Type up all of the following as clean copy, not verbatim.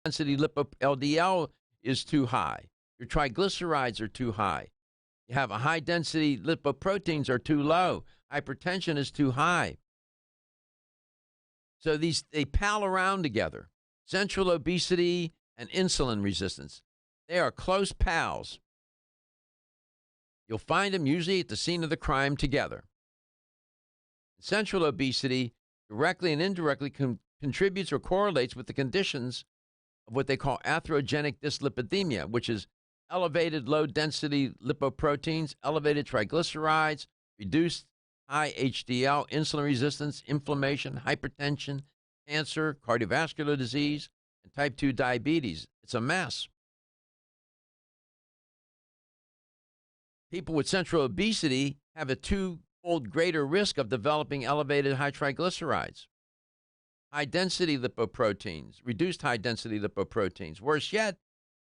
density LDL is too high. Your triglycerides are too high. You have a high density lipoproteins are too low. Hypertension is too high. So they pal around together. Central obesity and insulin resistance. They are close pals. You'll find them usually at the scene of the crime together. Central obesity directly and indirectly contributes or correlates with the conditions of what they call atherogenic dyslipidemia, which is elevated low-density lipoproteins, elevated triglycerides, reduced high HDL, insulin resistance, inflammation, hypertension, cancer, cardiovascular disease, and type 2 diabetes. It's a mess. People with central obesity have a twofold greater risk of developing elevated high triglycerides, high-density lipoproteins, reduced high-density lipoproteins. Worse yet,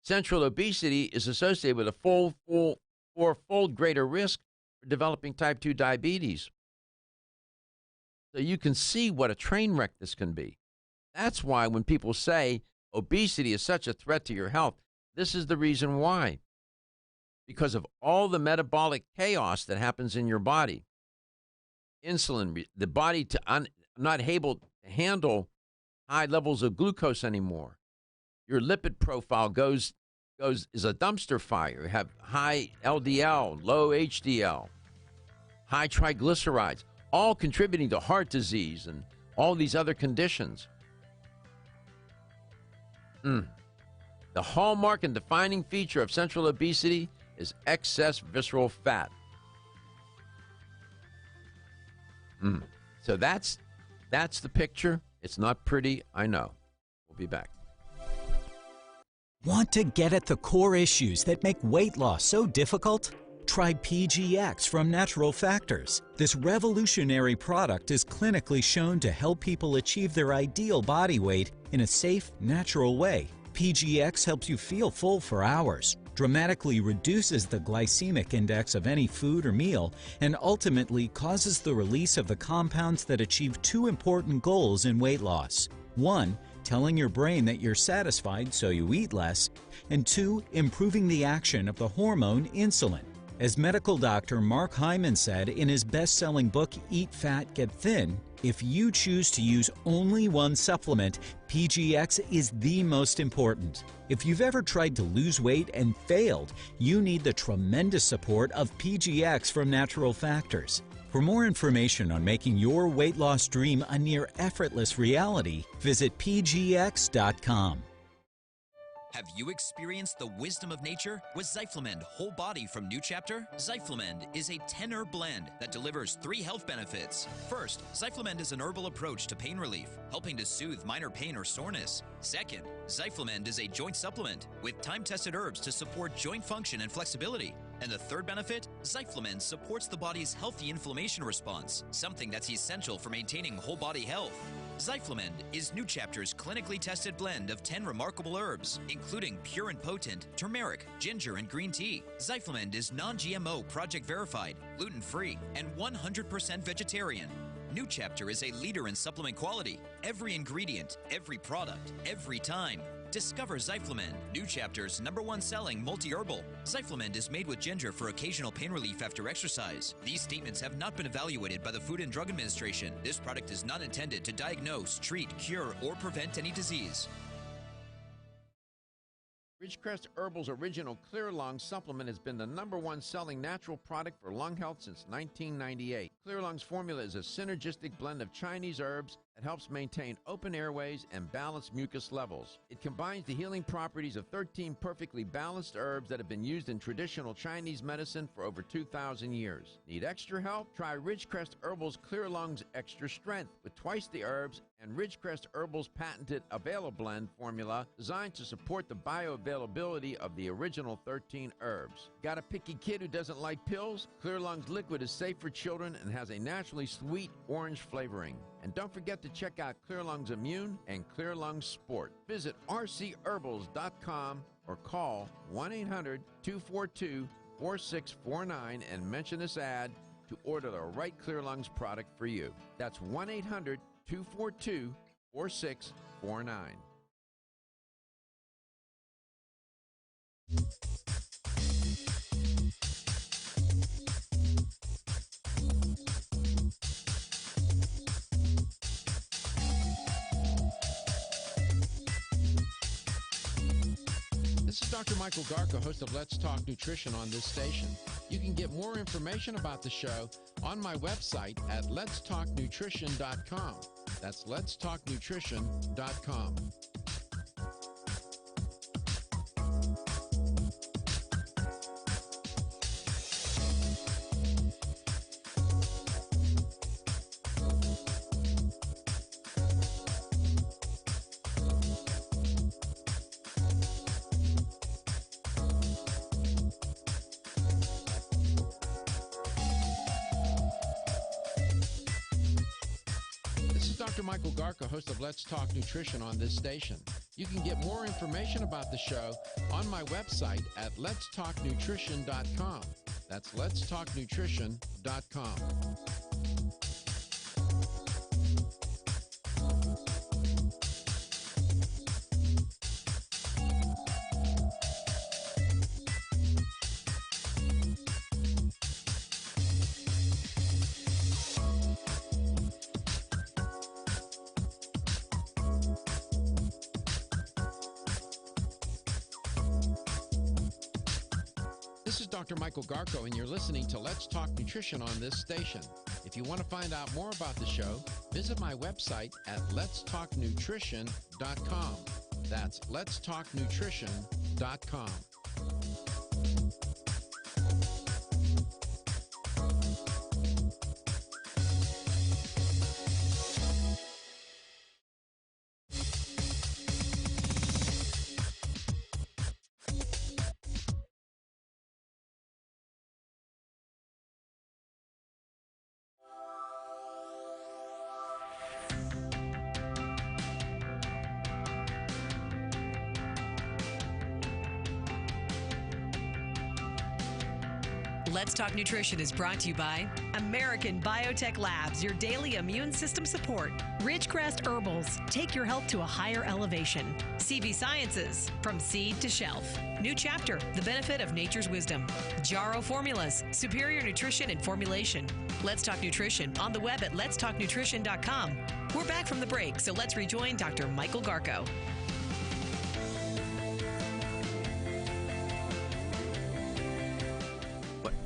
central obesity is associated with a fourfold greater risk for developing type 2 diabetes. So you can see what a train wreck this can be. That's why when people say obesity is such a threat to your health, this is the reason why. Because of all the metabolic chaos that happens in your body. Insulin, the body not able to handle high levels of glucose anymore. Your lipid profile is a dumpster fire. You have high LDL, low HDL, high triglycerides, all contributing to heart disease and all these other conditions. The hallmark and defining feature of central obesity is excess visceral fat. So that's the picture. It's not pretty, I know. We'll be back. Want to get at the core issues that make weight loss so difficult? Try PGX from Natural Factors. This revolutionary product is clinically shown to help people achieve their ideal body weight in a safe, natural way. PGX helps you feel full for hours, dramatically reduces the glycemic index of any food or meal, and ultimately causes the release of the compounds that achieve two important goals in weight loss. One, telling your brain that you're satisfied so you eat less, and two, improving the action of the hormone insulin. As medical doctor Mark Hyman said in his best-selling book, Eat Fat, Get Thin, if you choose to use only one supplement, PGX is the most important. If you've ever tried to lose weight and failed, you need the tremendous support of PGX from Natural Factors. For more information on making your weight loss dream a near effortless reality, visit pgx.com. Have you experienced the wisdom of nature with Zyflamend Whole Body from New Chapter? Zyflamend is a 10-herb blend that delivers 3 health benefits. First, Zyflamend is an herbal approach to pain relief, helping to soothe minor pain or soreness. Second, Zyflamend is a joint supplement with time-tested herbs to support joint function and flexibility. And the third benefit, Zyflamend supports the body's healthy inflammation response, something that's essential for maintaining whole body health. Zyflamend is New Chapter's clinically tested blend of 10 remarkable herbs, including pure and potent turmeric, ginger, and green tea. Zyflamend is non-GMO, project verified, gluten-free, and 100% vegetarian. New Chapter is a leader in supplement quality. Every ingredient, every product, every time. Discover Zyflamend, New Chapter's #1 selling multi-herbal. Zyflamend is made with ginger for occasional pain relief after exercise. These statements have not been evaluated by the Food and Drug Administration. This product is not intended to diagnose, treat, cure, or prevent any disease. Ridgecrest Herbal's original Clear Lung supplement has been the #1 selling natural product for lung health since 1998. Clear Lung's formula is a synergistic blend of Chinese herbs that helps maintain open airways and balanced mucus levels. It combines the healing properties of 13 perfectly balanced herbs that have been used in traditional Chinese medicine for over 2,000 years. Need extra help? Try Ridgecrest Herbal's Clear Lung's Extra Strength with twice the herbs and Ridgecrest Herbal's patented AvailaBlend formula designed to support the bioavailability of the original 13 herbs. Got a picky kid who doesn't like pills? Clear Lung's liquid is safe for children and has a naturally sweet orange flavoring. And don't forget to check out Clear Lungs Immune and Clear Lungs Sport. Visit rcherbals.com or call 1-800-242-4649 and mention this ad to order the right Clear Lungs product for you. That's 1-800-242-4649. Dr. Michael Garko, host of Let's Talk Nutrition on this station. You can get more information about the show on my website at letstalknutrition.com. That's letstalknutrition.com. Dr. Michael Garko, host of Let's Talk Nutrition on this station. You can get more information about the show on my website at letstalknutrition.com. That's letstalknutrition.com. This is Dr. Michael Garko, and you're listening to Let's Talk Nutrition on this station. If you want to find out more about the show, visit my website at letstalknutrition.com. That's letstalknutrition.com. Let's Talk Nutrition is brought to you by American Biotech Labs, your daily immune system support. Ridgecrest Herbals, take your health to a higher elevation. CV Sciences, from seed to shelf. New Chapter, the benefit of nature's wisdom. Jarrow Formulas, superior nutrition and formulation. Let's Talk Nutrition on the web at letstalknutrition.com. We're back from the break, so let's rejoin Dr. Michael Garko.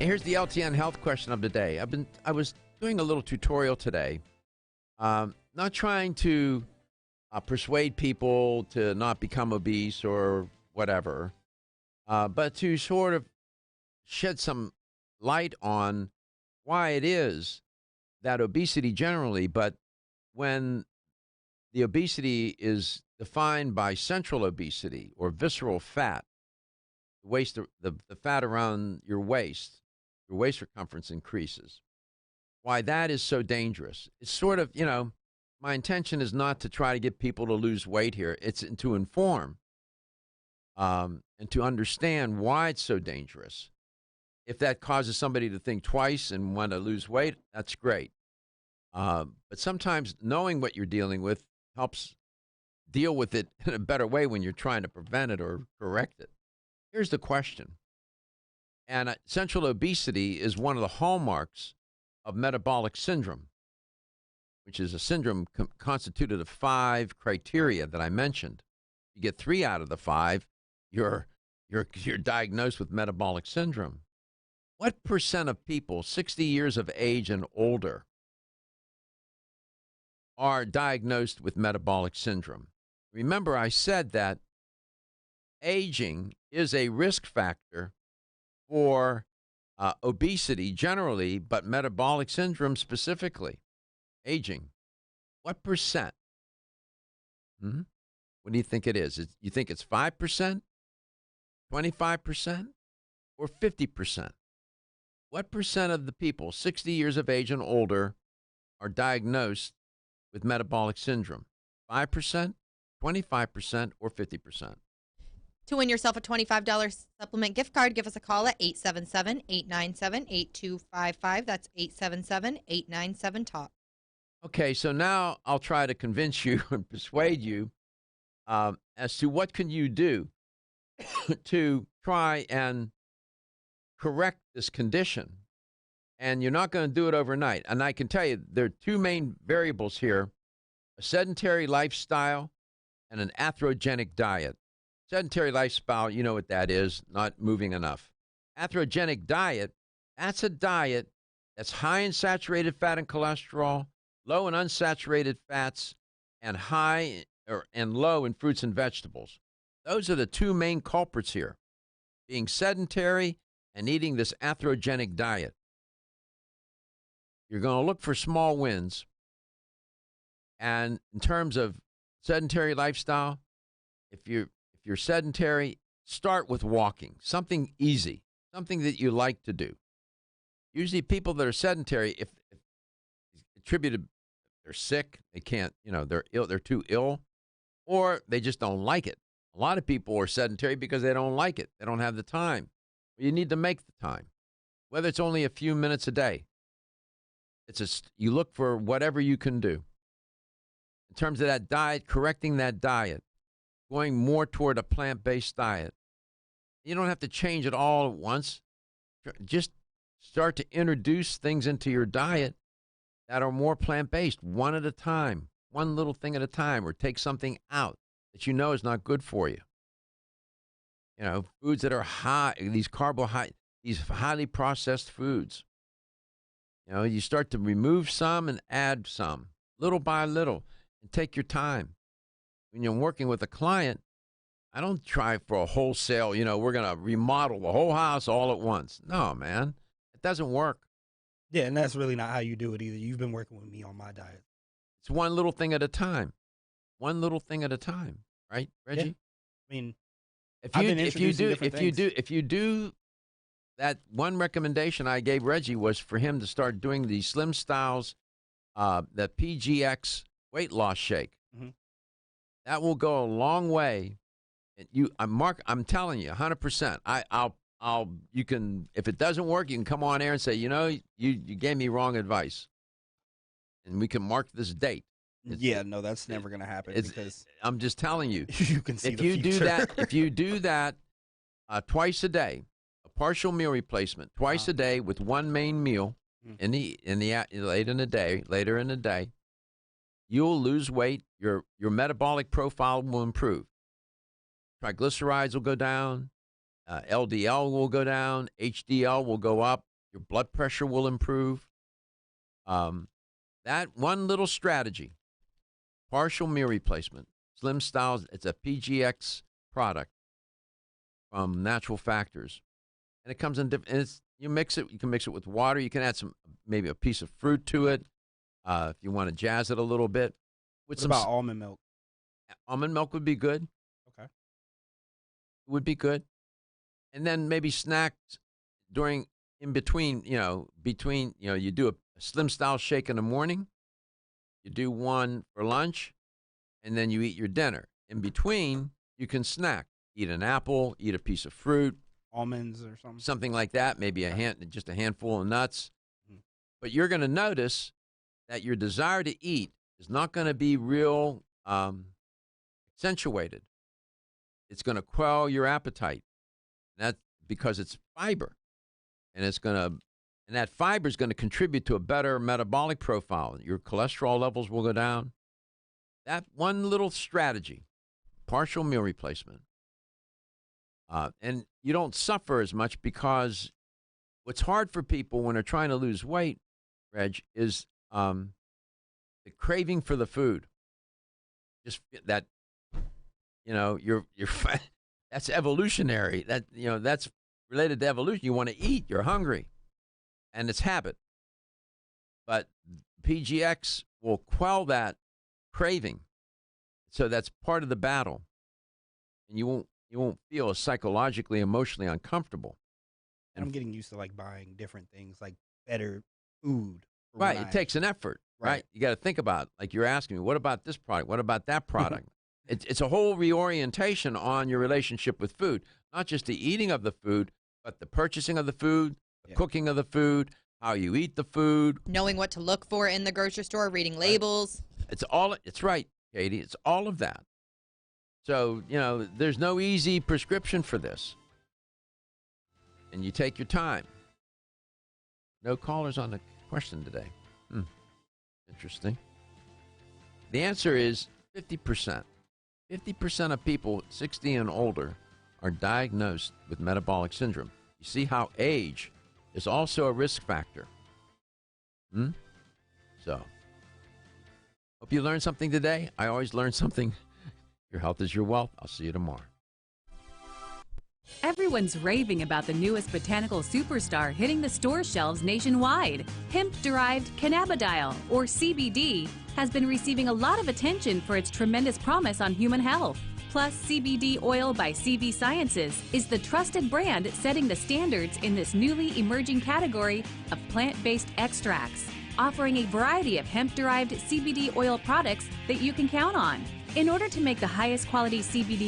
Here's the LTN health question of the day. I was doing a little tutorial today, not trying to persuade people to not become obese or whatever, but to sort of shed some light on why it is that obesity generally, but when the obesity is defined by central obesity or visceral fat, the fat around your waist circumference increases. Why that is so dangerous. It's sort of, my intention is not to try to get people to lose weight here. It's to inform and to understand why it's so dangerous. If that causes somebody to think twice and want to lose weight, that's great. But sometimes knowing what you're dealing with helps deal with it in a better way when you're trying to prevent it or correct it. Here's the question. And central obesity is one of the hallmarks of metabolic syndrome, which is a syndrome constituted of 5 criteria that I mentioned. You get 3 out of the 5, you're diagnosed with metabolic syndrome. What percent of people 60 years of age and older are diagnosed with metabolic syndrome? Remember, I said that aging is a risk factor for obesity generally, but metabolic syndrome specifically. Aging. What percent? What do you think it is? You think it's 5%, 25%, or 50%? What percent of the people 60 years of age and older are diagnosed with metabolic syndrome? 5%, 25%, or 50%? To win yourself a $25 supplement gift card, give us a call at 877-897-8255. That's 877-897-TALK. Okay, so now I'll try to convince you and persuade you as to what can you do to try and correct this condition. And you're not going to do it overnight. And I can tell you there are 2 main variables here, a sedentary lifestyle and an atherogenic diet. Sedentary lifestyle, you know what that is, not moving enough. Atherogenic diet, that's a diet that's high in saturated fat and cholesterol, low in unsaturated fats, and and low in fruits and vegetables. Those are the two main culprits here, being sedentary and eating this atherogenic diet. You're going to look for small wins. And in terms of sedentary lifestyle, if you're sedentary, start with walking, something easy, something that you like to do. Usually people that are sedentary, if attributed, they're sick, they can't, they're ill, they're too ill, or they just don't like it. A lot of people are sedentary because they don't like it. They don't have the time. You need to make the time, whether it's only a few minutes a day. You look for whatever you can do. In terms of that diet, correcting that diet, going more toward a plant-based diet. You don't have to change it all at once. Just start to introduce things into your diet that are more plant-based, one at a time, one little thing at a time, or take something out that you know is not good for you. Foods that are high, these highly processed foods. You start to remove some and add some, little by little, and take your time. When you're working with a client, I don't try for a wholesale, we're going to remodel the whole house all at once. No, man, it doesn't work. Yeah, and that's really not how you do it either. You've been working with me on my diet. It's one little thing at a time. One little thing at a time, right, Reggie? Yeah. I mean, if you do that, one recommendation I gave Reggie was for him to start doing the Slim Styles, the PGX weight loss shake. Mm-hmm. That will go a long way. I'm telling you, 100%. You can, if it doesn't work, you can come on air and say, you gave me wrong advice, and we can mark this date. No, that's never going to happen. Because I'm just telling you, you can see if the you future. if you do that twice a day, a partial meal replacement twice a day with one main meal later in the day, you'll lose weight. Your metabolic profile will improve. Triglycerides will go down. LDL will go down. HDL will go up. Your blood pressure will improve. That one little strategy, partial meal replacement, Slim Styles, it's a PGX product from Natural Factors. And it comes in different, you mix it, you can mix it with water. You can add maybe a piece of fruit to it if you want to jazz it a little bit. What about almond milk? Almond milk would be good. Okay. Would be good. And then maybe snacks in between, you do a Slim Style shake in the morning, you do one for lunch, and then you eat your dinner. In between, you can snack, eat an apple, eat a piece of fruit, almonds or something. Something like that, maybe just a handful of nuts. Mm-hmm. But you're going to notice that your desire to eat is not going to be real accentuated. It's going to quell your appetite. That's because it's fiber, and that fiber is going to contribute to a better metabolic profile. Your cholesterol levels will go down. That one little strategy, partial meal replacement, and you don't suffer as much, because what's hard for people when they're trying to lose weight, Reg, is the craving for the food. Just that, you're that's evolutionary. That's related to evolution. You want to eat. You're hungry, and it's habit. But PGX will quell that craving, so that's part of the battle, and you won't feel psychologically, emotionally uncomfortable. And I'm getting used to buying different things, like better food. Right. It takes an effort. Right. You got to think about, like you're asking me, what about this product? What about that product? It's a whole reorientation on your relationship with food, not just the eating of the food, but the purchasing of the food, the cooking of the food, how you eat the food. Knowing what to look for in the grocery store, reading labels. It's right, Katie. It's all of that. So, there's no easy prescription for this. And you take your time. No callers on the question today. Interesting. The answer is 50%. 50% of people 60 and older are diagnosed with metabolic syndrome. You see how age is also a risk factor. So, hope you learned something today. I always learn something. Your health is your wealth. I'll see you tomorrow. Everyone's raving about the newest botanical superstar hitting the store shelves nationwide. Hemp-derived cannabidiol, or CBD, has been receiving a lot of attention for its tremendous promise on human health. Plus, CBD Oil by CV Sciences is the trusted brand setting the standards in this newly emerging category of plant-based extracts, offering a variety of hemp-derived CBD oil products that you can count on. In order to make the highest quality CBD